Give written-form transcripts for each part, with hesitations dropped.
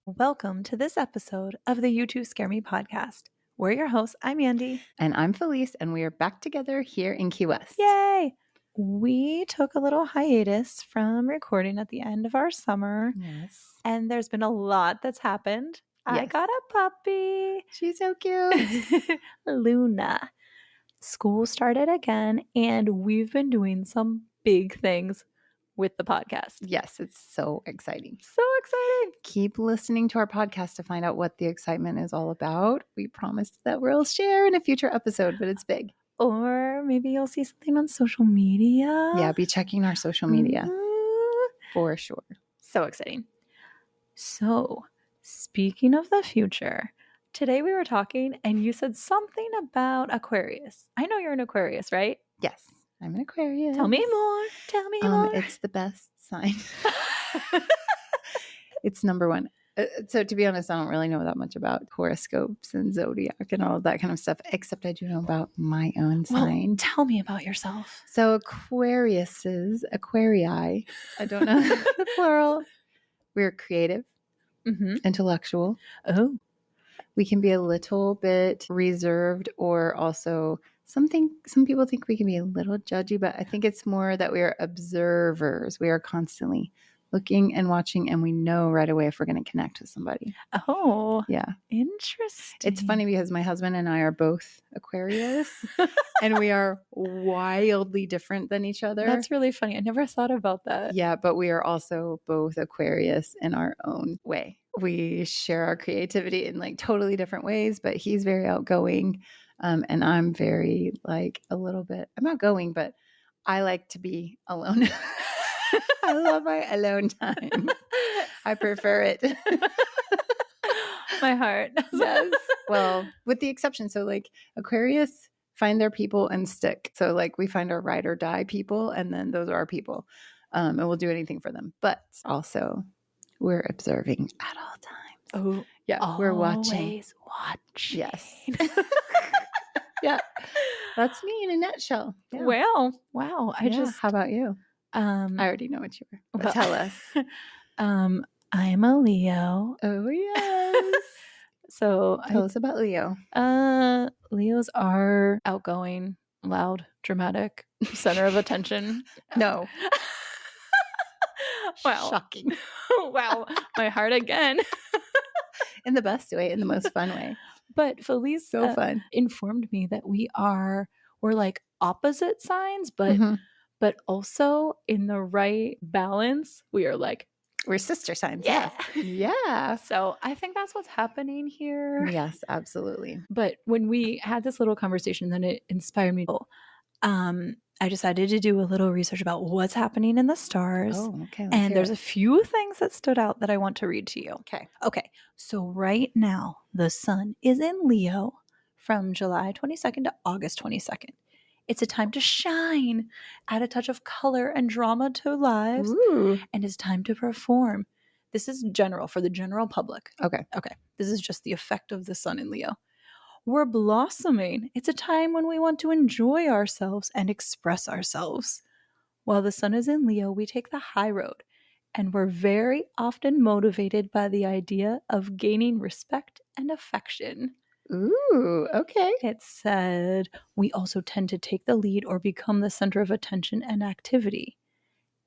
Welcome to this episode of the You Two Scare Me podcast. We're your hosts. I'm Andy. And I'm Felice, and we are back together here in Key West. Yay! We took a little hiatus from recording at the end of our summer. Yes. And there's been a lot that's happened. I Yes. got a puppy. She's so cute. Luna. School started again, and we've been doing some big things with the podcast. Yes, it's so exciting. So exciting. Keep listening to our podcast to find out what the excitement is all about. We promise that we'll share in a future episode, but it's big. Or maybe you'll see something on social media. Yeah, be checking our social media for sure. So exciting. So, speaking of the future, today we were talking and you said something about Aquarius. I know you're an Aquarius, right? Yes, I'm an Aquarius. Tell me more. Tell me more. It's the best sign. It's number one. So to be honest, I don't really know that much about horoscopes and zodiac and all of that kind of stuff, except I do know about my own sign. Well, tell me about yourself. So Aquariuses, Aquarii, I don't know the plural. We're creative, intellectual. Oh. We can be a little bit reserved, or also some people think we can be a little judgy, but I think it's more that we are observers. We are constantly looking and watching, and we know right away if we're going to connect with somebody. Oh, yeah. Interesting. It's funny because my husband and I are both Aquarius, and we are wildly different than each other. That's really funny. I never thought about that. Yeah, but we are also both Aquarius in our own way. We share our creativity in like totally different ways, but he's very outgoing, and I'm very like a little bit, I'm outgoing, but I like to be alone. I love my alone time. I prefer it. My heart. Yes. Well, with the exception. So like Aquarius find their people and stick. So like we find our ride or die people, and then those are our people. And we'll do anything for them. But also we're observing at all times. Oh, yeah. We're watching. Always watching. Yes. Yeah. That's me in a nutshell. Yeah. Well, wow. How about you? I already know what you were. But tell us. I'm a Leo. Oh, yes. So tell us about Leo. Leos are outgoing, loud, dramatic, center of attention. No. Wow. Shocking. Wow. My heart again. In the best way, in the most fun way. But Felice fun. Informed me that we're like opposite signs, but also in the right balance, we're sister signs. Yeah. Yeah. So I think that's what's happening here. Yes, absolutely. But when we had this little conversation, then it inspired me. I decided to do a little research about what's happening in the stars. Oh, okay. And there's a few things that stood out that I want to read to you. Okay. So right now, the sun is in Leo from July 22nd to August 22nd. It's a time to shine, add a touch of color and drama to lives, and it's time to perform. This is general for the general public. Okay. This is just the effect of the sun in Leo. We're blossoming. It's a time when we want to enjoy ourselves and express ourselves. While the sun is in Leo, we take the high road, and we're very often motivated by the idea of gaining respect and affection. Ooh, okay. It said, we also tend to take the lead or become the center of attention and activity.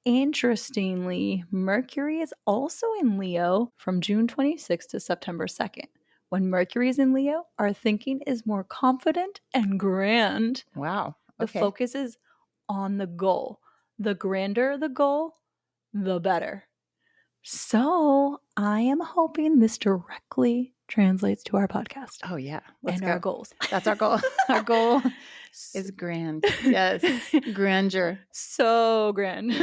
Interestingly, Mercury is also in Leo from June 26th to September 2nd. When Mercury is in Leo, our thinking is more confident and grand. Wow. The focus is on the goal. The grander the goal, the better. So I am hoping this directly translates to our podcast. Oh, yeah. Let's go. Our goals. That's our goal. Our goal is grand. Yes. Grandeur. So grand.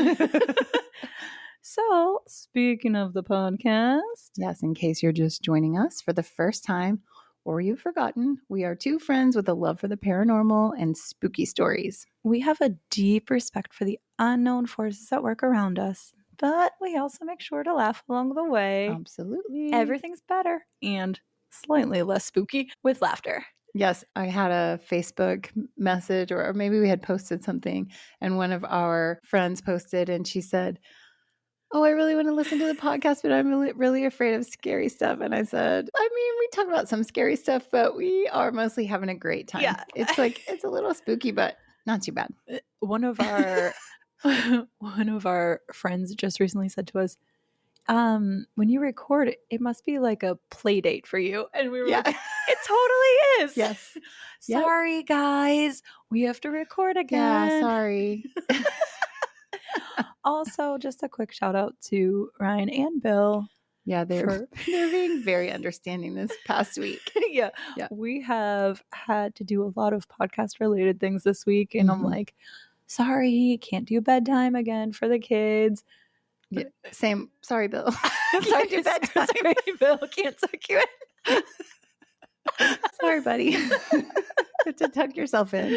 So, speaking of the podcast. Yes, in case you're just joining us for the first time or you've forgotten, we are two friends with a love for the paranormal and spooky stories. We have a deep respect for the unknown forces that work around us, but we also make sure to laugh along the way. Absolutely. Everything's better and slightly less spooky with laughter. Yes, I had a Facebook message, or maybe we had posted something, and one of our friends posted, and she said, oh, I really want to listen to the podcast, but I'm really, really afraid of scary stuff. And I said, I mean, we talk about some scary stuff, but we are mostly having a great time. Yeah. It's like, it's a little spooky, but not too bad. One of our friends just recently said to us, when you record, it must be like a play date for you. And we were Yeah. like, it totally is. Yes. Yep. Sorry, guys. We have to record again. Yeah, sorry. Also, just a quick shout out to Ryan and Bill. Yeah, they're being very understanding this past week. Yeah. We have had to do a lot of podcast related things this week. And I'm like, sorry, can't do bedtime again for the kids. Yeah, same. Sorry, Bill. Sorry, do bedtime. Sorry, Bill. Can't tuck you in. Sorry, buddy. Have to tuck yourself in.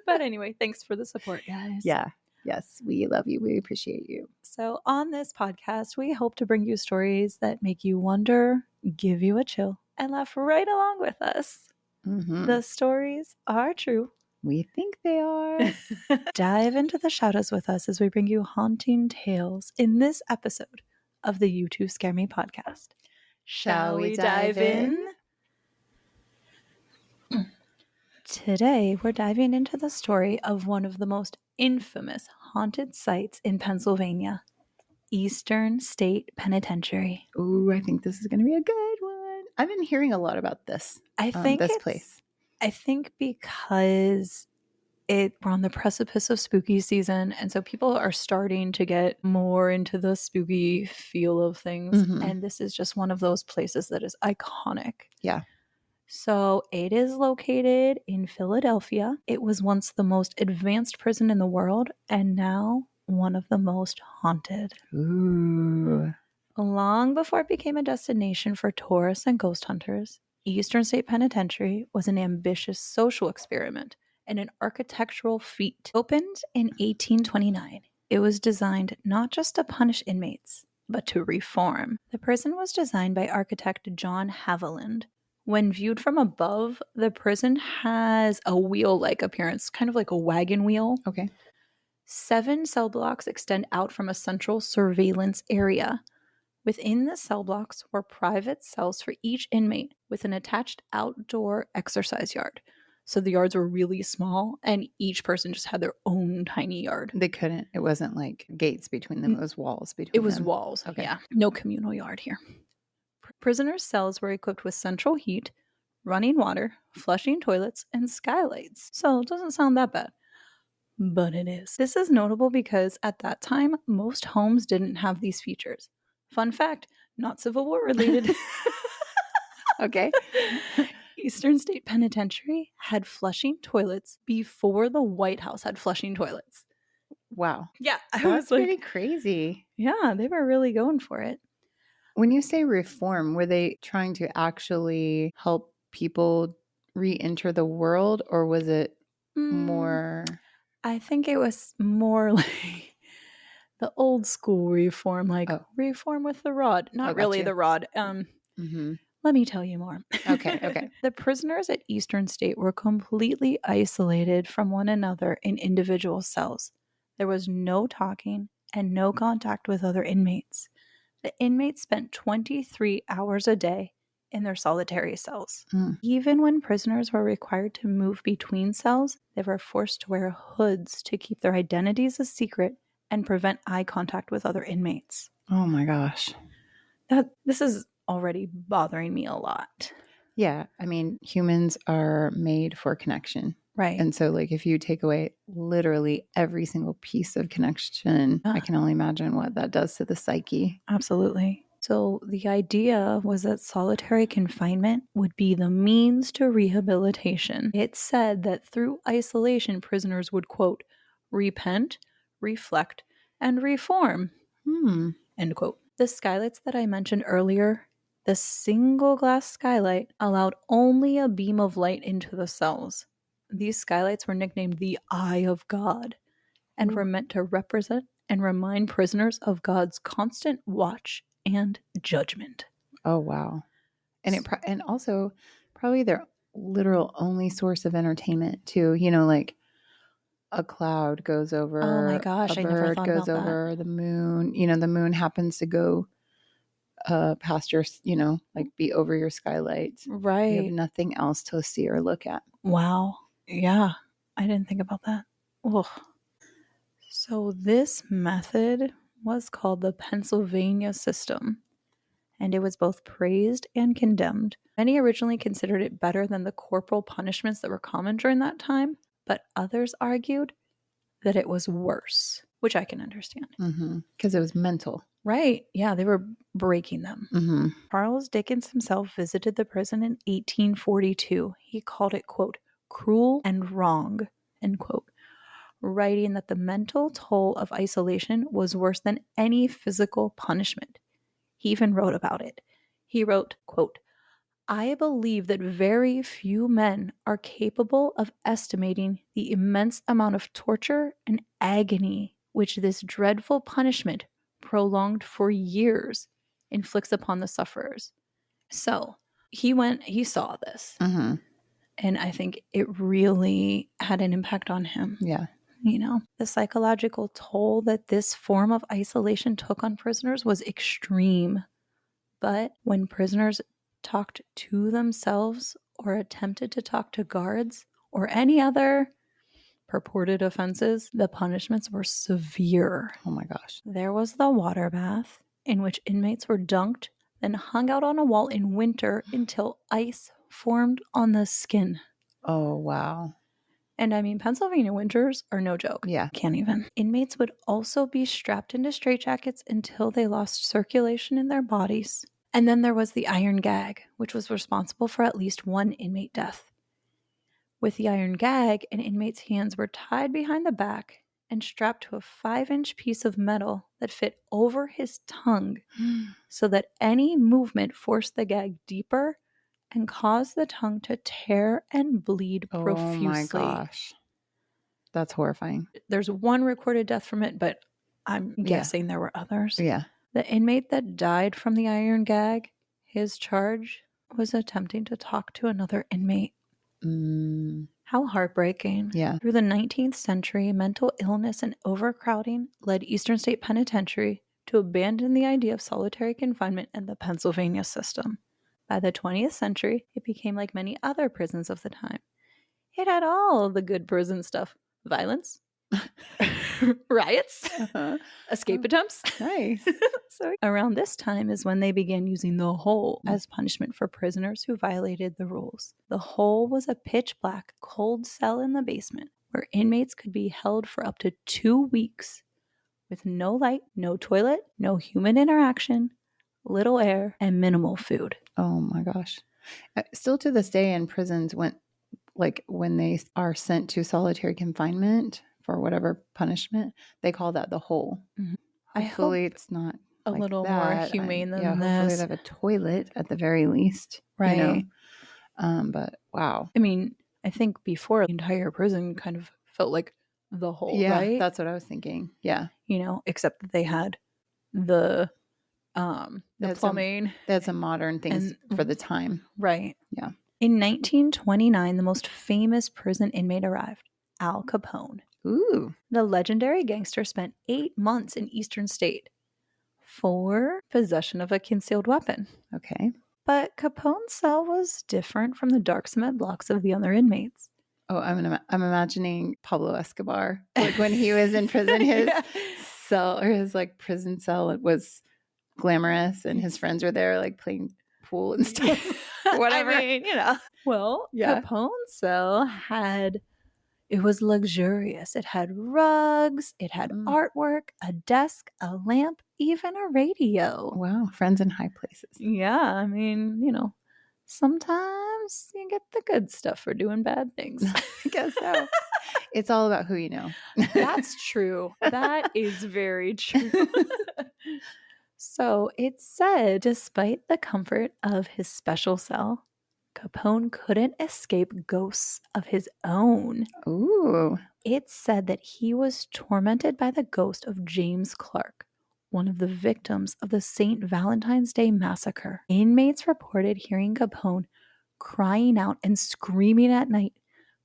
But anyway, thanks for the support, guys. Yeah. Yes, we love you. We appreciate you. So on this podcast, we hope to bring you stories that make you wonder, give you a chill, and laugh right along with us. The stories are true. We think they are. Dive into the shadows with us as we bring you haunting tales in this episode of the You Two Scare Me podcast. Shall we dive in? Today, we're diving into the story of one of the most infamous haunted sites in Pennsylvania, Eastern State Penitentiary. Ooh, I think this is going to be a good one. I've been hearing a lot about this. This place. I think because we're on the precipice of spooky season, and so people are starting to get more into the spooky feel of things. And this is just one of those places that is iconic. Yeah. So it is located in Philadelphia. It was once the most advanced prison in the world, and now one of the most haunted. Ooh. Long before it became a destination for tourists and ghost hunters, Eastern State Penitentiary was an ambitious social experiment and an architectural feat. Opened in 1829, it was designed not just to punish inmates, but to reform. The prison was designed by architect John Haviland. When viewed from above, the prison has a wheel-like appearance, kind of like a wagon wheel. Okay. 7 cell blocks extend out from a central surveillance area. Within the cell blocks were private cells for each inmate with an attached outdoor exercise yard. So the yards were really small, and each person just had their own tiny yard. It wasn't like gates between them. It was walls between them. It was walls. Okay. Yeah. No communal yard here. Prisoners' cells were equipped with central heat, running water, flushing toilets, and skylights. So it doesn't sound that bad. But it is. This is notable because at that time, most homes didn't have these features. Fun fact, not Civil War related. Okay. Eastern State Penitentiary had flushing toilets before the White House had flushing toilets. Wow. Yeah. That's pretty crazy. Yeah, they were really going for it. When you say reform, were they trying to actually help people re-enter the world, or was it more? I think it was more like the old school reform, like reform with the rod. Not really the rod. Let me tell you more. Okay. The prisoners at Eastern State were completely isolated from one another in individual cells. There was no talking and no contact with other inmates. The inmates spent 23 hours a day in their solitary cells. Even when prisoners were required to move between cells, they were forced to wear hoods to keep their identities a secret and prevent eye contact with other inmates. Oh my gosh. This is already bothering me a lot. Yeah. I mean, humans are made for connection. Right. And so, like, if you take away literally every single piece of connection, I can only imagine what that does to the psyche. Absolutely. So the idea was that solitary confinement would be the means to rehabilitation. It said that through isolation, prisoners would, quote, repent, reflect, and reform, end quote. The skylights that I mentioned earlier, the single glass skylight allowed only a beam of light into the cells. These skylights were nicknamed the Eye of God and were meant to represent and remind prisoners of God's constant watch and judgment. Oh, wow. And also probably their literal only source of entertainment too. You know, like a cloud goes over, Oh my gosh, a I never bird thought goes about that. over, the moon, the moon happens to go past your, like be over your skylights. You have Right. nothing else to see or look at. Wow. Yeah. I didn't think about that. Ugh. So this method was called the Pennsylvania system, and it was both praised and condemned. Many originally considered it better than the corporal punishments that were common during that time, but others argued that it was worse, which I can understand. Because it was mental. Right. Yeah, they were breaking them. Charles Dickens himself visited the prison in 1842. He called it, quote, cruel and wrong, end quote, writing that the mental toll of isolation was worse than any physical punishment. He even wrote about it. He wrote, quote, I believe that very few men are capable of estimating the immense amount of torture and agony which this dreadful punishment, prolonged for years, inflicts upon the sufferers. So he saw this, and I think it really had an impact on him. Yeah. The psychological toll that this form of isolation took on prisoners was extreme. But when prisoners talked to themselves or attempted to talk to guards or any other purported offenses, the punishments were severe. Oh my gosh. There was the water bath, in which inmates were dunked, then hung out on a wall in winter until ice formed on the skin. Oh, wow. And I mean, Pennsylvania winters are no joke. Yeah. Can't even. Inmates would also be strapped into straitjackets until they lost circulation in their bodies. And then there was the iron gag, which was responsible for at least one inmate death. With the iron gag, an inmate's hands were tied behind the back and strapped to a 5-inch piece of metal that fit over his tongue so that any movement forced the gag deeper and caused the tongue to tear and bleed profusely. Oh my gosh. That's horrifying. There's one recorded death from it, but I'm guessing there were others. Yeah. The inmate that died from the iron gag, his charge was attempting to talk to another inmate. How heartbreaking. Yeah. Through the 19th century, mental illness and overcrowding led Eastern State Penitentiary to abandon the idea of solitary confinement and the Pennsylvania system. By the 20th century, it became like many other prisons of the time. It had all of the good prison stuff. Violence, riots, escape attempts. Nice. So around this time is when they began using the hole as punishment for prisoners who violated the rules. The hole was a pitch black, cold cell in the basement where inmates could be held for up to 2 weeks with no light, no toilet, no human interaction, little air, and minimal food. Oh my gosh. Still to this day in prisons, when they are sent to solitary confinement for whatever punishment, they call that the hole. Hopefully it's not a like little that. more humane than hopefully this. they have a toilet at the very least. Right. But wow. I mean, I think before the entire prison kind of felt like the hole, right? Yeah, that's what I was thinking. Yeah. Except that they had the plumbing. That's a modern thing for the time. Right. Yeah. In 1929, the most famous prison inmate arrived, Al Capone. Ooh. The legendary gangster spent 8 months in Eastern State for possession of a concealed weapon. Okay. But Capone's cell was different from the dark cement blocks of the other inmates. Oh, I'm imagining Pablo Escobar, like when he was in prison, his cell or his prison cell, it was glamorous, and his friends were there playing pool and stuff. Whatever. I mean, Well, Yeah. Capone's cell it was luxurious. It had rugs, it had artwork, a desk, a lamp, even a radio. Wow. Friends in high places. Yeah. I mean, sometimes you get the good stuff for doing bad things. I guess so. It's all about who you know. That's true. That is very true. So it said, despite the comfort of his special cell, Capone couldn't escape ghosts of his own. Ooh. It said that he was tormented by the ghost of James Clark, one of the victims of the St. Valentine's Day massacre. Inmates reported hearing Capone crying out and screaming at night,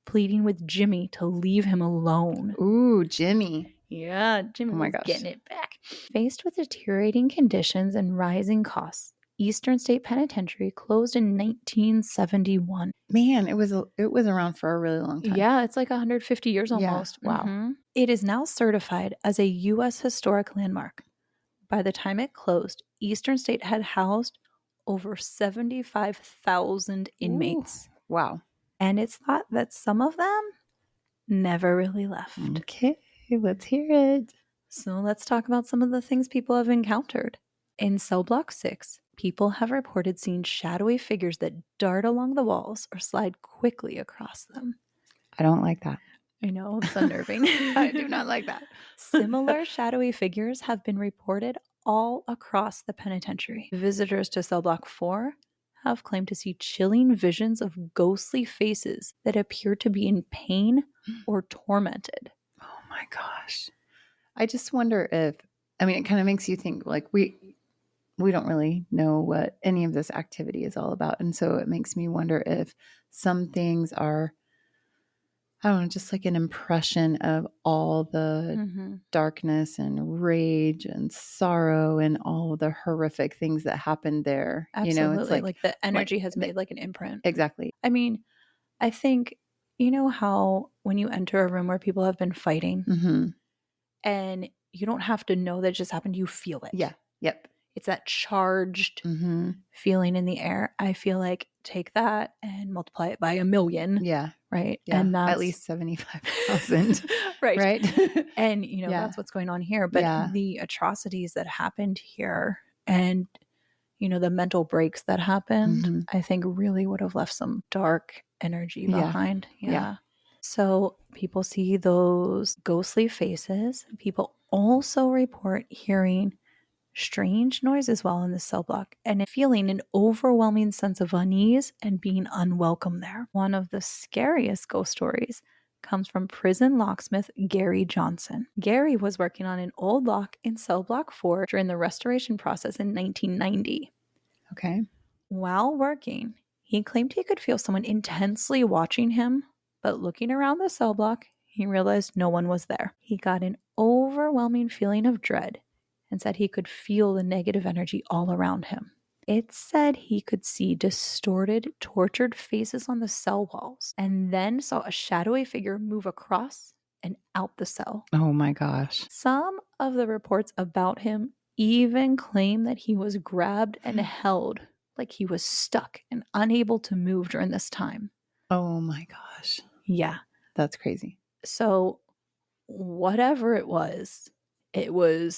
pleading with Jimmy to leave him alone. Ooh, Jimmy. Yeah, Jimmy Oh my was gosh. getting it back. Faced with deteriorating conditions and rising costs, Eastern State Penitentiary closed in 1971. Man, it was around for a really long time. Yeah, it's like 150 years Yeah. almost. Wow. Mhm. It is now certified as a U.S. historic landmark. By the time it closed, Eastern State had housed over 75,000 inmates. Ooh, wow. And it's thought that some of them never really left. Okay, let's hear it. So let's talk about some of the things people have encountered. In cell block 6, people have reported seeing shadowy figures that dart along the walls or slide quickly across them. I don't like that. I know, it's unnerving. I do not like that. Similar shadowy figures have been reported all across the penitentiary. Visitors to cell block 4 have claimed to see chilling visions of ghostly faces that appear to be in pain or tormented. Oh my gosh. I just wonder if, I mean, it kind of makes you think like we don't really know what any of this activity is all about. And so it makes me wonder if some things are, I don't know, just like an impression of all the darkness and rage and sorrow and all the horrific things that happened there. Absolutely. You know, it's like the energy has made like an imprint. Exactly. I mean, I think, you know how when you enter a room where people have been fighting and you don't have to know that it just happened, you feel it. Yeah. Yep. It's that charged feeling in the air. I feel like take that and multiply it by 1,000,000. Yeah. Right. Yeah. And that's at least 75,000. right. Right. And, you know, that's what's going on here. But the atrocities that happened here and, you know, the mental breaks that happened, I think really would have left some dark energy behind. Yeah. So people see those ghostly faces. People also report hearing strange noises while in the cell block and feeling an overwhelming sense of unease and being unwelcome there. One of the scariest ghost stories comes from prison locksmith Gary Johnson. Gary was working on an old lock in cell block 4 during the restoration process in 1990. Okay. While working, he claimed he could feel someone intensely watching him, but looking around the cell block, he realized no one was there. He got an overwhelming feeling of dread and said he could feel the negative energy all around him. It said he could see distorted, tortured faces on the cell walls and then saw a shadowy figure move across and out the cell. Oh my gosh. Some of the reports about him even claim that he was grabbed and held like he was stuck and unable to move during this time. Oh my gosh. Yeah. That's crazy. So whatever it was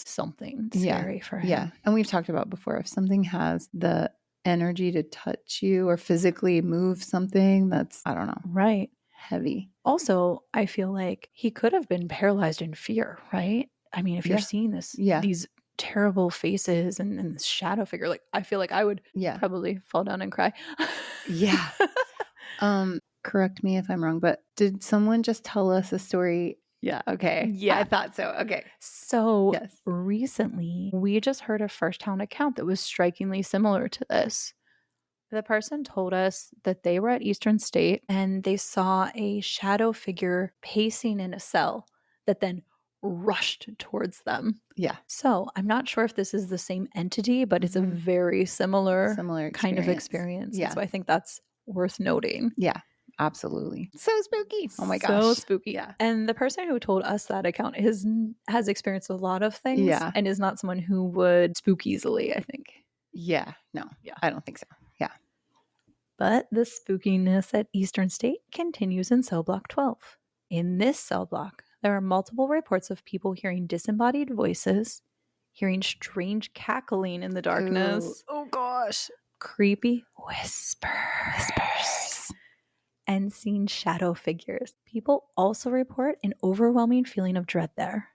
something scary for him. Yeah. And we've talked about before, if something has the energy to touch you or physically move something, that's, I don't know. Right. Heavy. Also, I feel like he could have been paralyzed in fear, right? I mean, if you're seeing these terrible faces and this shadow figure, like I feel like I would probably fall down and cry. Yeah. Correct me if I'm wrong, but did someone just tell us a story? Yeah. Okay. Yeah. I thought so. Okay. So recently, we just heard a first-hand account that was strikingly similar to this. The person told us that they were at Eastern State and they saw a shadow figure pacing in a cell that then rushed towards them. Yeah. So I'm not sure if this is the same entity, but it's a very similar kind of experience. Yeah. So I think that's worth noting. Yeah. Absolutely. So spooky. Oh my gosh. So spooky. Yeah. And the person who told us that account has experienced a lot of things and is not someone who would spook easily, I think. Yeah. No. Yeah. I don't think so. Yeah. But the spookiness at Eastern State continues in cell block 12. In this cell block, there are multiple reports of people hearing disembodied voices, hearing strange cackling in the darkness. Ooh. Oh gosh. Creepy whispers. And seeing shadow figures. People also report an overwhelming feeling of dread there.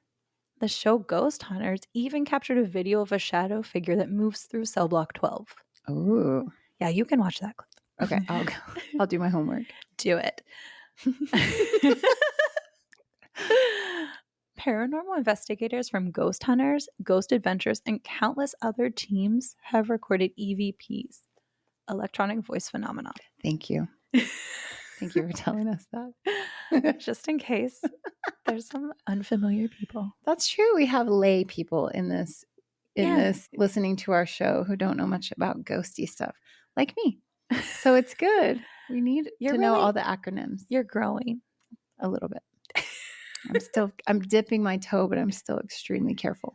The show Ghost Hunters even captured a video of a shadow figure that moves through cell block 12. Oh. Yeah, you can watch that clip. Okay, I'll do my homework. Do it. Paranormal investigators from Ghost Hunters, Ghost Adventures, and countless other teams have recorded EVPs, electronic voice phenomena. Thank you. Thank you for telling us that. Just in case there's some unfamiliar people. That's true. We have lay people in this listening to our show who don't know much about ghosty stuff, like me. So it's good. We need to know all the acronyms. You're growing a little bit. I'm dipping my toe, but I'm still extremely careful.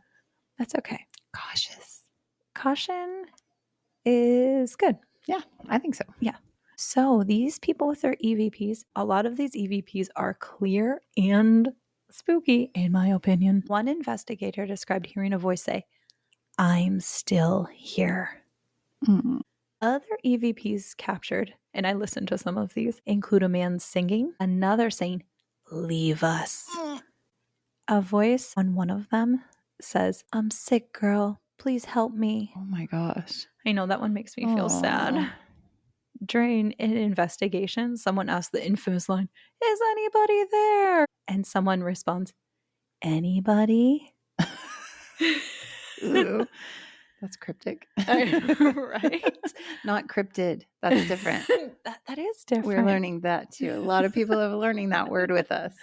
That's okay. Cautious. Caution is good. Yeah, I think so. Yeah. So these people with their EVPs, a lot of these EVPs are clear and spooky, in my opinion. One investigator described hearing a voice say, "I'm still here." Mm. Other EVPs captured, and I listened to some of these, include a man singing, another saying, "Leave us." A voice on one of them says, "I'm sick, girl. Please help me." Oh my gosh. I know that one makes me feel sad. During an investigation, someone asked the infamous line, "Is anybody there?" And someone responds, "Anybody?" Ooh, that's cryptic. Right? Not cryptid. That's different. That is different. We're learning that too. A lot of people are learning that word with us.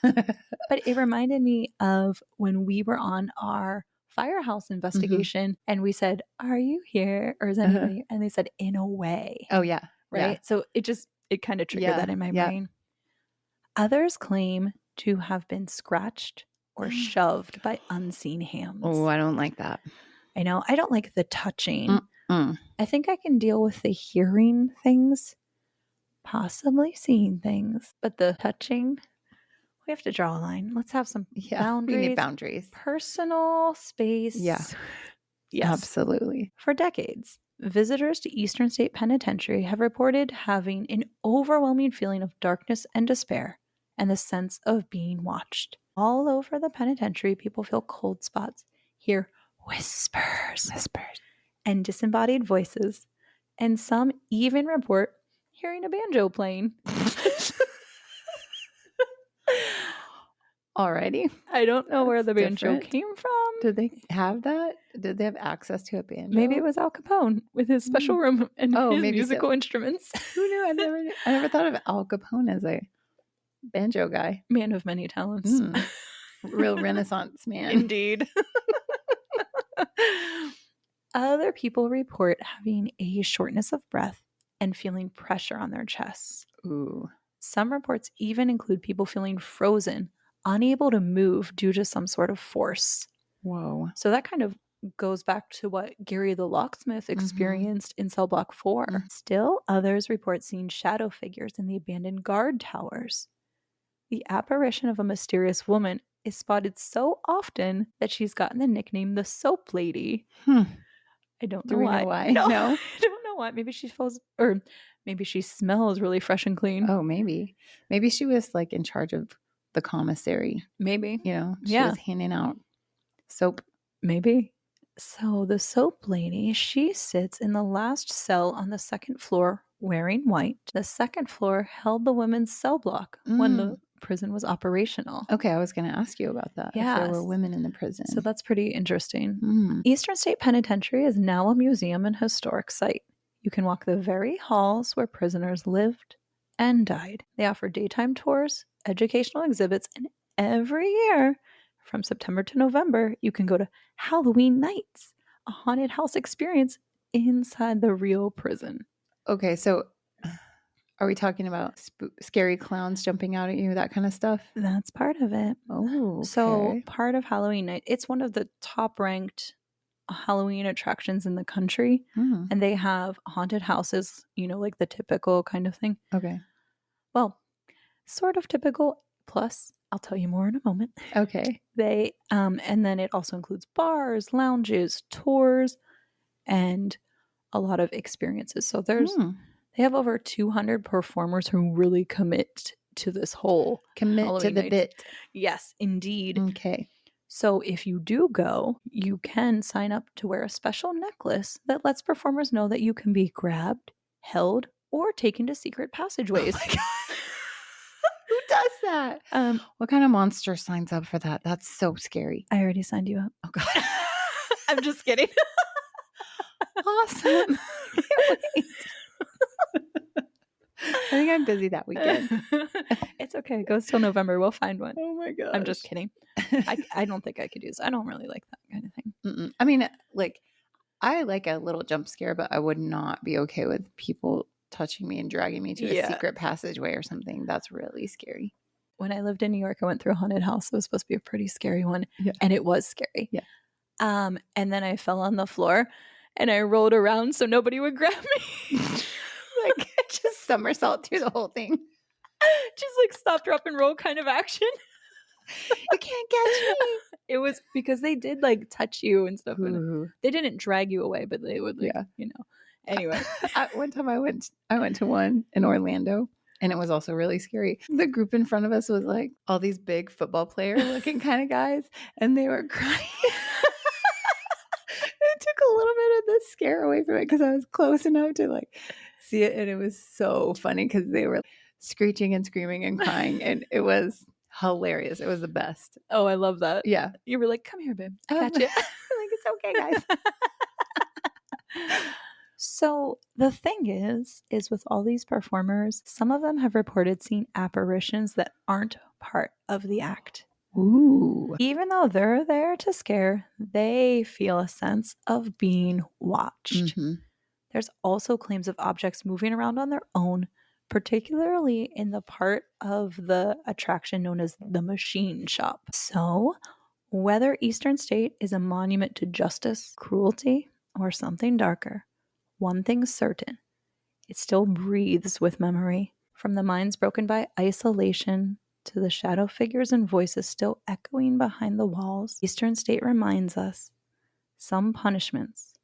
But it reminded me of when we were on our firehouse investigation and we said, "Are you here? Or is anybody here?" And they said, "In a way." Oh, yeah. Right? Yeah. So it kind of triggered that in my brain. Others claim to have been scratched or shoved by unseen hands. Oh, I don't like that. I know. I don't like the touching. I think I can deal with the hearing things, possibly seeing things, but the touching, we have to draw a line. Let's have some boundaries. We need boundaries. Personal space. Yeah. Yes. Absolutely. For decades, visitors to Eastern State Penitentiary have reported having an overwhelming feeling of darkness and despair and the sense of being watched. All over the penitentiary, people feel cold spots, hear whispers, and disembodied voices, and some even report hearing a banjo playing. Alrighty. I don't know where the banjo came from. Did they have that? Did they have access to a banjo? Maybe it was Al Capone with his special room and his musical instruments. Who knew? I never thought of Al Capone as a banjo guy. Man of many talents. Real Renaissance man. Indeed. Other people report having a shortness of breath and feeling pressure on their chests. Ooh. Some reports even include people feeling frozen, unable to move due to some sort of force. Whoa. So that kind of goes back to what Gary the Locksmith experienced in cell block 4. Still, others report seeing shadow figures in the abandoned guard towers. The apparition of a mysterious woman is spotted so often that she's gotten the nickname the Soap Lady. I don't know why. Do we know why? No, No. I don't know why. Maybe she feels, or maybe she smells really fresh and clean. Oh, maybe. Maybe she was like in charge of the commissary. Maybe. You know, she was handing out soap. Maybe. So the Soap Lady, she sits in the last cell on the second floor wearing white. The second floor held the women's cell block when the prison was operational. Okay, I was going to ask you about that. Yeah. If there were women in the prison. So that's pretty interesting. Eastern State Penitentiary is now a museum and historic site. You can walk the very halls where prisoners lived and died. They offer daytime tours, educational exhibits, and every year from September to November, you can go to Halloween Nights, a haunted house experience inside the real prison. Okay, so are we talking about scary clowns jumping out at you, that kind of stuff? That's part of it. Oh, okay. So part of Halloween Night, it's one of the top ranked Halloween attractions in the country. And they have haunted houses, like the typical kind of thing. Okay. Well, sort of typical, plus I'll tell you more in a moment. Okay. They and then it also includes bars, lounges, tours, and a lot of experiences. So they have over 200 performers who really commit to this whole Halloween to the night. bit. Yes, indeed. Okay. So if you do go, you can sign up to wear a special necklace that lets performers know that you can be grabbed, held, or taken to secret passageways. Oh my God. Who does that? What kind of monster signs up for that? That's so scary. I already signed you up. Oh God. I'm just kidding. Awesome. think I'm busy that weekend. It's okay. It goes till November. We'll find one. Oh my gosh. I'm just kidding. I don't think I could use. I don't really like that kind of thing. Mm-mm. I mean, like, I like a little jump scare, but I would not be okay with people touching me and dragging me to a secret passageway or something. That's really scary. When I lived in New York, I went through a haunted house. It was supposed to be a pretty scary one. Yeah. And it was scary. Yeah. And then I fell on the floor and I rolled around so nobody would grab me. Like, just somersault through the whole thing. Just like stop, drop, and roll kind of action. You can't catch me. It was because they did like touch you and stuff. And they didn't drag you away, but they would, like, you know. Anyway, one time I went to one in Orlando, and it was also really scary. The group in front of us was like all these big football player looking kind of guys, and they were crying. It took a little bit of the scare away from it because I was close enough to like see it, and it was so funny because they were screeching and screaming and crying, and it was hilarious. It was the best. Oh, I love that. Yeah. You were like, come here, babe. I got you. Like, it's okay, guys. So the thing is with all these performers, some of them have reported seeing apparitions that aren't part of the act. Ooh. Even though they're there to scare, they feel a sense of being watched. Mm-hmm. There's also claims of objects moving around on their own, particularly in the part of the attraction known as the machine shop. So, whether Eastern State is a monument to justice, cruelty, or something darker, one thing's certain: it still breathes with memory. From the minds broken by isolation to the shadow figures and voices still echoing behind the walls, Eastern State reminds us some punishments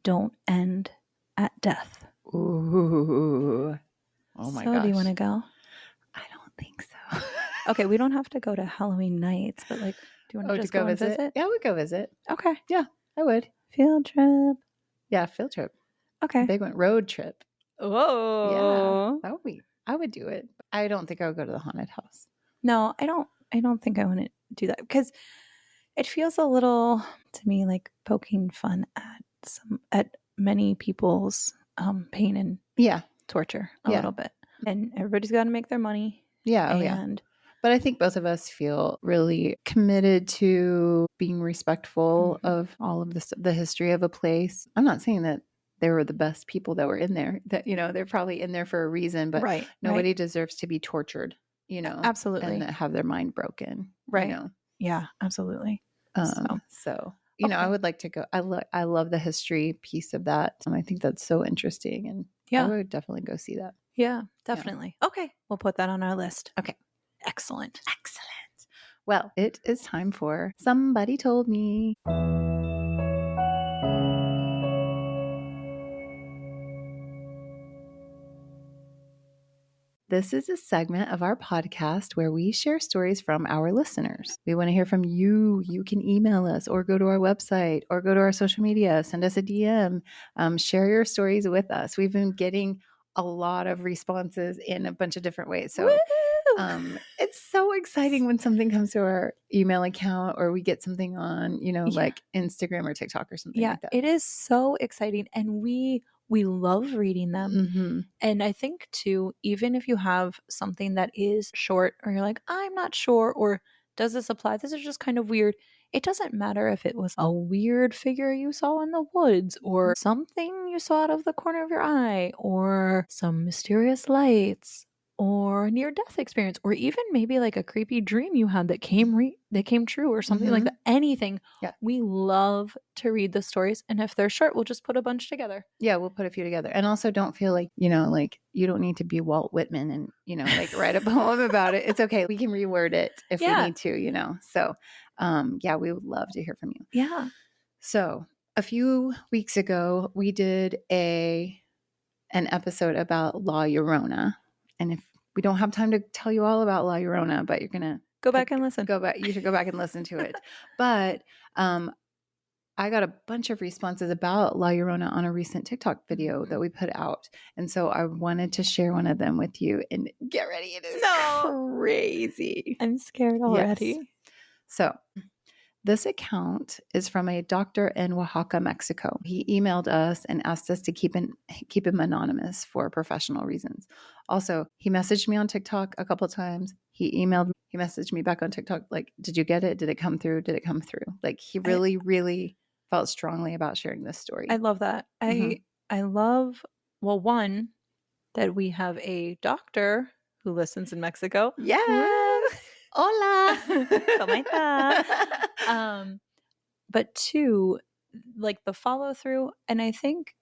don't end at death. Ooh. Oh my gosh. So do you want to go? I don't think so. Okay, we don't have to go to Halloween nights, but like, do you want to just go and visit? Yeah, I would go visit. Okay. Yeah, I would. Field trip. Yeah, field trip. Okay. Big one. Road trip. Whoa. Yeah, I would do it. I don't think I would go to the haunted house. No, I don't think I want to do that because it feels a little to me like poking fun at many people's pain and torture a little bit. And everybody's got to make their money. Yeah. But I think both of us feel really committed to being respectful of all of the history of a place. I'm not saying that they were the best people that were in there, that, you know, they're probably in there for a reason, but nobody deserves to be tortured, you know, absolutely, and have their mind broken. Right. You know? Yeah, absolutely. So, you know, I would like to go. I love the history piece of that. And I think that's so interesting. And I would definitely go see that. Yeah, definitely. Yeah. Okay. We'll put that on our list. Okay. Excellent. Well, it is time for Somebody Told Me. This is a segment of our podcast where we share stories from our listeners. We want to hear from you. You can email us or go to our website or go to our social media, send us a DM, share your stories with us. We've been getting a lot of responses in a bunch of different ways. So it's so exciting when something comes to our email account or we get something on, you know, like Instagram or TikTok or something like that. It is so exciting. And we love reading them. Mm-hmm. And I think too, even if you have something that is short or you're like, I'm not sure, or does this apply? This is just kind of weird. It doesn't matter if it was a weird figure you saw in the woods or something you saw out of the corner of your eye or some mysterious lights or near-death experience or even maybe like a creepy dream you had that came true or something like that. Anything. Yeah. We love to read the stories. And if they're short, we'll just put a bunch together. Yeah, we'll put a few together. And also don't feel like, you know, like you don't need to be Walt Whitman and, you know, like write a poem about it. It's okay. We can reword it if we need to, you know. So, we would love to hear from you. Yeah. So a few weeks ago, we did an episode about La Llorona. And if we don't have time to tell you all about La Llorona, but you're going to go back and listen. You should go back and listen to it. But I got a bunch of responses about La Llorona on a recent TikTok video that we put out. And so I wanted to share one of them with you. And get ready. It is crazy. I'm scared already. Yes. So This account is from a doctor in Oaxaca, Mexico. He emailed us and asked us to keep him anonymous for professional reasons. Also, he messaged me on TikTok a couple of times. He messaged me back on TikTok, like, did you get it? Did it come through? Did it come through? Like, he really, really felt strongly about sharing this story. I love that. I love, well, one, that we have a doctor who listens in Mexico. Yes. Hola. ¿Cómo está? But two, like the follow through. And I think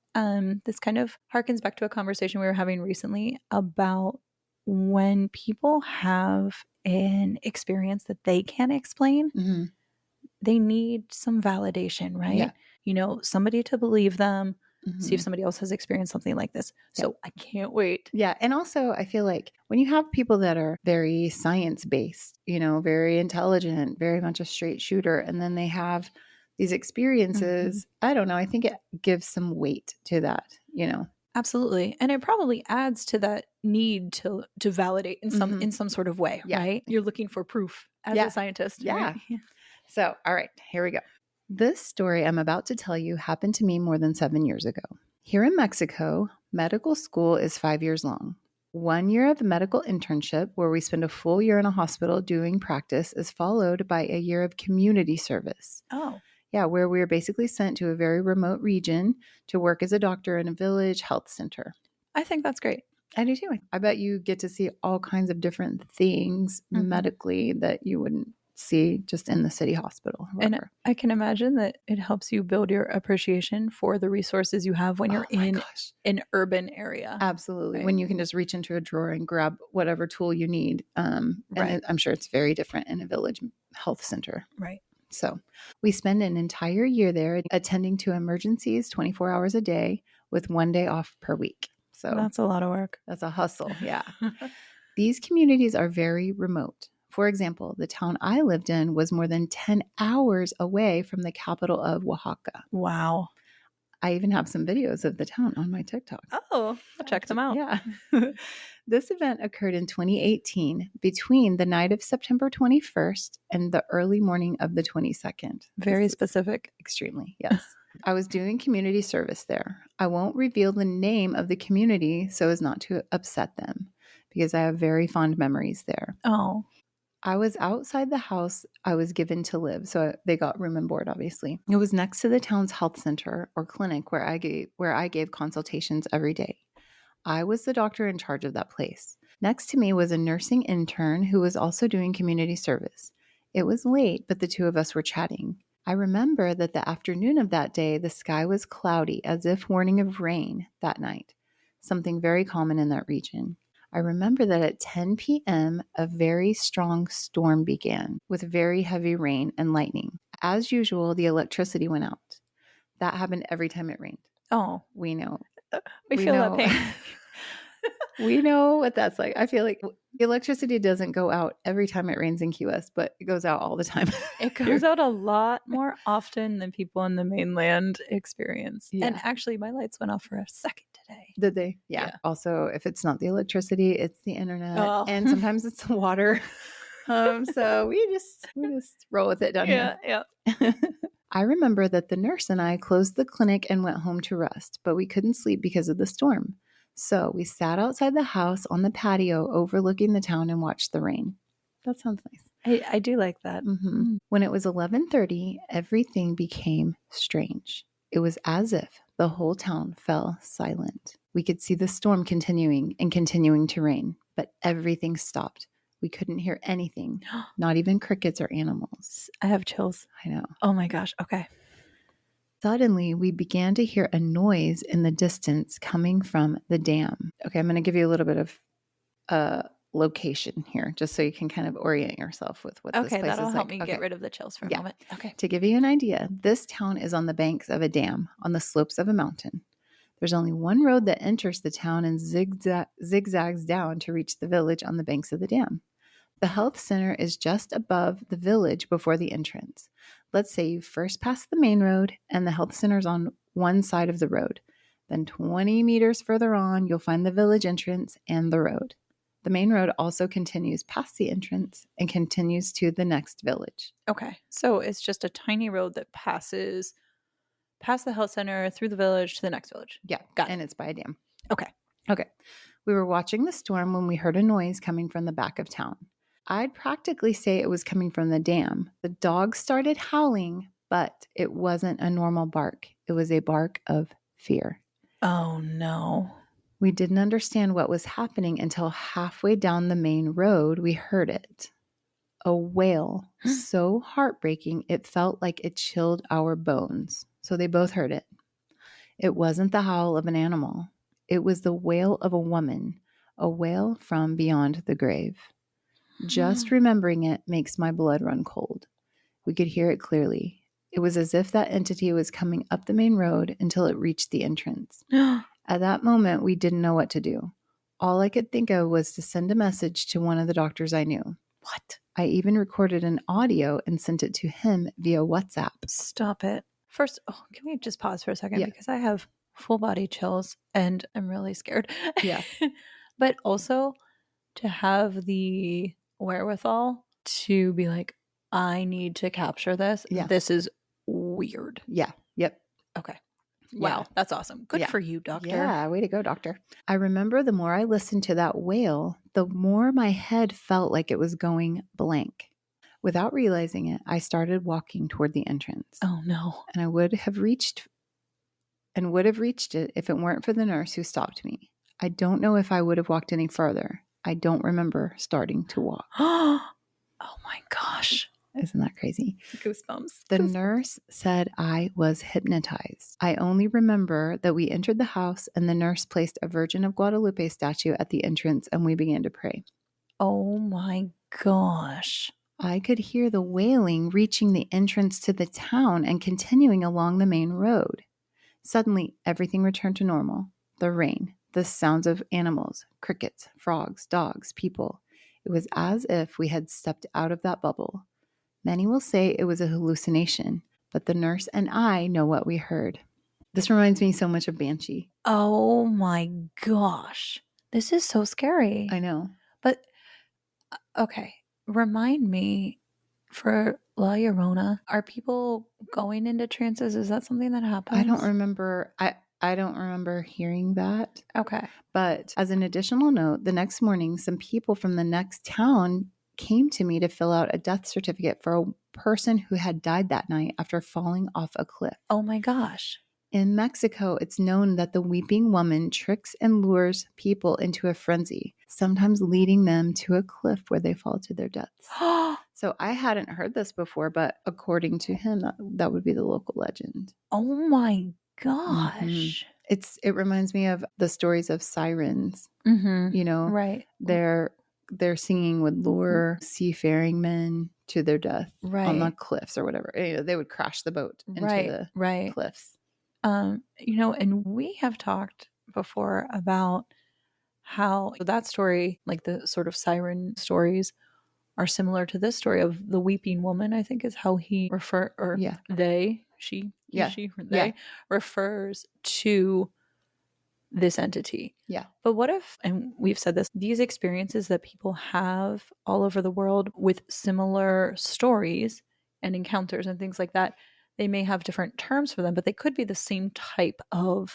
this kind of harkens back to a conversation we were having recently about when people have an experience that they can't explain, Mm-hmm. they need some validation, right? Yeah. You know, somebody to believe them, Mm-hmm. see if somebody else has experienced something like this. So I can't wait. Yeah. And also, I feel like when you have people that are very science based, you know, very intelligent, very much a straight shooter, and then they have these experiences, I don't know, I think it gives some weight to that, you know. Absolutely. And it probably adds to that need to validate in some sort of way, right? You're looking for proof as a scientist. Yeah. Right? So, all right, here we go. This story I'm about to tell you happened to me more than 7 years ago. Here in Mexico, medical school is 5 years long. 1 year of medical internship, where we spend a full year in a hospital doing practice, is followed by a year of community service. Oh. Yeah, where we are basically sent to a very remote region to work as a doctor in a village health center. I think that's great. I do too. I bet you get to see all kinds of different things medically that you wouldn't see just in the city hospital. And I can imagine that it helps you build your appreciation for the resources you have when you're in an urban area. Absolutely. Right? When you can just reach into a drawer and grab whatever tool you need. And I'm sure it's very different in a village health center. Right. So we spend an entire year there attending to emergencies 24 hours a day with 1 day off per week. So that's a lot of work. That's a hustle. Yeah. These communities are very remote. For example, the town I lived in was more than 10 hours away from the capital of Oaxaca. Wow. I even have some videos of the town on my TikTok. Oh, I'll check them out. Yeah. This event occurred in 2018 between the night of September 21st and the early morning of the 22nd. Very specific. Extremely, yes. I was doing community service there. I won't reveal the name of the community so as not to upset them because I have very fond memories there. Oh. I was outside the house I was given to live, so they got room and board, obviously. It was next to the town's health center or clinic where I gave consultations every day. I was the doctor in charge of that place. Next to me was a nursing intern who was also doing community service. It was late, but the two of us were chatting. I remember that the afternoon of that day, the sky was cloudy, as if warning of rain that night, something very common in that region. I remember that at 10 p.m., a very strong storm began with very heavy rain and lightning. As usual, the electricity went out. That happened every time it rained. Oh, we know. We feel that pain. We know what that's like. I feel like electricity doesn't go out every time it rains in QS, but it goes out all the time. It goes out a lot more often than people in the mainland experience. Yeah. And actually, my lights went off for a second today. Did they? Yeah. Also, if it's not the electricity, it's the internet, and sometimes it's the water. So we just roll with it down here. Yeah. I remember that the nurse and I closed the clinic and went home to rest, but we couldn't sleep because of the storm. So we sat outside the house on the patio overlooking the town and watched the rain. That sounds nice. I do like that. Mm-hmm. When it was 11:30, everything became strange. It was as if the whole town fell silent. We could see the storm continuing and continuing to rain, but everything stopped. We couldn't hear anything, not even crickets or animals. I have chills. I know. Oh my gosh. Okay. Suddenly, we began to hear a noise in the distance coming from the dam. Okay, I'm going to give you a little bit of location here, just so you can kind of orient yourself with what this place is like. Okay, that'll help me get rid of the chills for a moment. Okay. To give you an idea, this town is on the banks of a dam on the slopes of a mountain. There's only one road that enters the town and zigzags down to reach the village on the banks of the dam. The health center is just above the village before the entrance. Let's say you first pass the main road and the health center is on one side of the road. Then 20 meters further on, you'll find the village entrance and the road. The main road also continues past the entrance and continues to the next village. Okay. So it's just a tiny road that passes past the health center, through the village to the next village. Yeah. Got it. And it's by a dam. Okay. Okay. We were watching the storm when we heard a noise coming from the back of town. I'd practically say it was coming from the dam. The dog started howling, but it wasn't a normal bark. It was a bark of fear. Oh, no. We didn't understand what was happening until halfway down the main road, we heard it. A wail so heartbreaking, it felt like it chilled our bones. So they both heard it. It wasn't the howl of an animal. It was the wail of a woman, a wail from beyond the grave. Just remembering it makes my blood run cold. We could hear it clearly. It was as if that entity was coming up the main road until it reached the entrance. At that moment, we didn't know what to do. All I could think of was to send a message to one of the doctors I knew. What? I even recorded an audio and sent it to him via WhatsApp. Stop it. First, can we just pause for a second? Yeah. Because I have full body chills and I'm really scared. Yeah. But also to have the wherewithal to be like, I need to capture this. Yeah. This is weird. Yeah. Yep. Okay. Wow. Yeah. That's awesome. Good Yeah. for you, doctor. Yeah. Way to go, doctor. I remember the more I listened to that wail, the more my head felt like it was going blank. Without realizing it, I started walking toward the entrance. Oh, no. And I would have reached it if it weren't for the nurse who stopped me. I don't know if I would have walked any further. I don't remember starting to walk. Oh, my gosh. Isn't that crazy? Goosebumps. The nurse said I was hypnotized. I only remember that we entered the house and the nurse placed a Virgin of Guadalupe statue at the entrance and we began to pray. Oh my gosh. I could hear the wailing reaching the entrance to the town and continuing along the main road. Suddenly, everything returned to normal. The rain, the sounds of animals, crickets, frogs, dogs, people. It was as if we had stepped out of that bubble. Many will say it was a hallucination, but the nurse and I know what we heard. This reminds me so much of Banshee. Oh my gosh. This is so scary. I know. But, okay, remind me, for La Llorona, are people going into trances? Is that something that happens? I don't remember. I don't remember hearing that. Okay. But as an additional note, the next morning, some people from the next town came to me to fill out a death certificate for a person who had died that night after falling off a cliff. Oh my gosh. In Mexico, it's known that the weeping woman tricks and lures people into a frenzy, sometimes leading them to a cliff where they fall to their deaths. So I hadn't heard this before, but according to him, that would be the local legend. Oh my gosh. Mm-hmm. It reminds me of the stories of sirens. Mm-hmm. You know, right. Their singing would lure seafaring men to their death on the cliffs or whatever. You know, they would crash the boat into the cliffs. You know, and we have talked before about how that story, like the sort of siren stories, are similar to this story of the weeping woman, I think is how he refers to this entity. Yeah. But what if, and we've said this, these experiences that people have all over the world with similar stories and encounters and things like that, they may have different terms for them, but they could be the same type of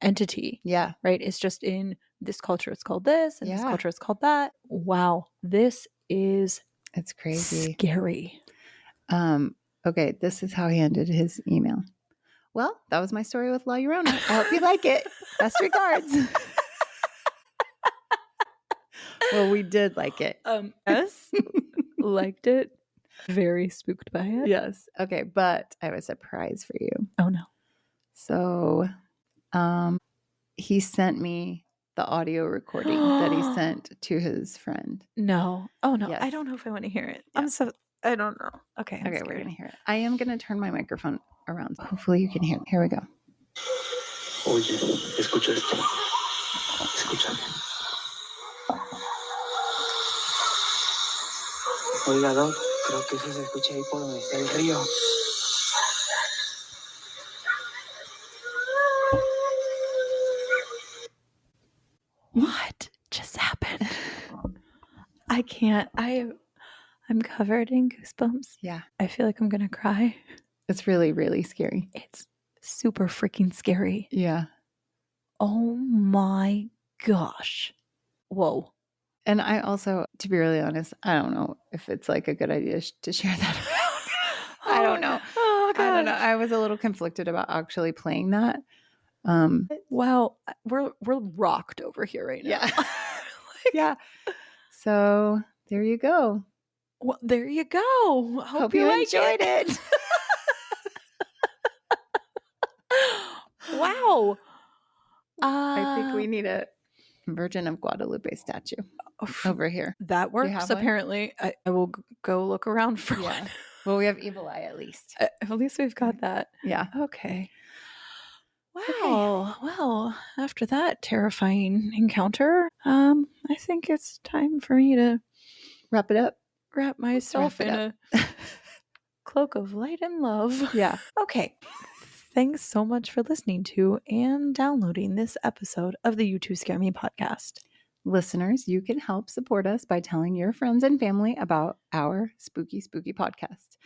entity. Yeah. Right? It's just in this culture it's called this, and this culture it's called that. Wow. It's crazy. Scary. Okay, this is how he ended his email. Well, that was my story with La Llorona. I hope you like it. Best regards. Well, we did like it. Yes. Liked it. Very spooked by it. Yes. Okay, but I have a surprise for you. Oh no. So, he sent me the audio recording that he sent to his friend. No. Oh no. Yes. I don't know if I want to hear it. Yeah. I don't know. Okay. Okay, we're gonna hear it. I am gonna turn my microphone around. Hopefully you can hear it. Here we go. Oye, escucha esto. Escúchame. Oiga, Doc, creo que eso se escucha ahí por donde está el río. What just happened? I can't. I'm covered in goosebumps. Yeah. I feel like I'm going to cry. It's really, really scary. It's super freaking scary. Yeah. Oh my gosh. Whoa. And I also, to be really honest, I don't know if it's like a good idea to share that around. I don't know. Oh, I don't know. gosh. I was a little conflicted about actually playing that. Wow. We're rocked over here right now. Yeah. Yeah. So there you go. Well, there you go. Hope you like enjoyed it. Wow. I think we need a Virgin of Guadalupe statue over here. That works, have one? apparently. I will go look around for Yeah. one. Well, we have Evil Eye at least. At least we've got that. Yeah. Okay. Wow. Well, after that terrifying encounter, I think it's time for me to Wrap it up. wrap myself Wrap in it a cloak of light and love. Yeah. Okay. Thanks so much for listening to and downloading this episode of the You Two Scare Me podcast. Listeners, you can help support us by telling your friends and family about our spooky podcast.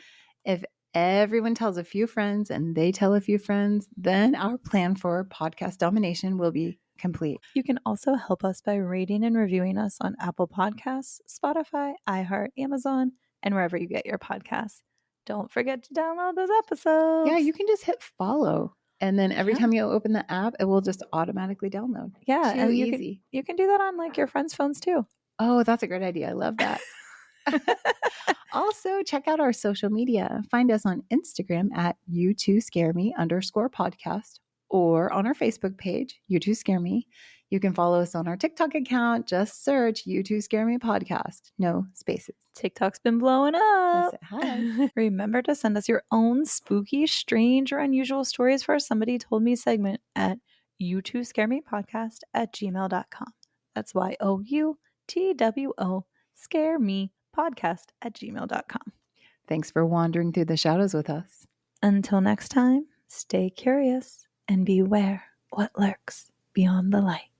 If everyone tells a few friends and they tell a few friends, then our plan for podcast domination will be complete. You can also help us by rating and reviewing us on Apple Podcasts, Spotify, iHeart, Amazon, and wherever you get your podcasts. Don't forget to download those episodes. Yeah, you can just hit follow. And then every Yeah. time you open the app, it will just automatically download. Yeah, Too and easy. you can do that on like your friends' phones too. Oh, that's a great idea. I love that. Also, check out our social media. Find us on Instagram at you2scareme_podcast or on our Facebook page, You Two Scare Me. You can follow us on our TikTok account. Just search You Two Scare Me Podcast. No spaces. TikTok's been blowing up. Yes, it has. Remember to send us your own spooky, strange, or unusual stories for our Somebody Told Me segment at you2scaremepodcast@gmail.com. That's YOUTWO scare me podcast@gmail.com. Thanks for wandering through the shadows with us. Until next time, stay curious and beware what lurks beyond the light.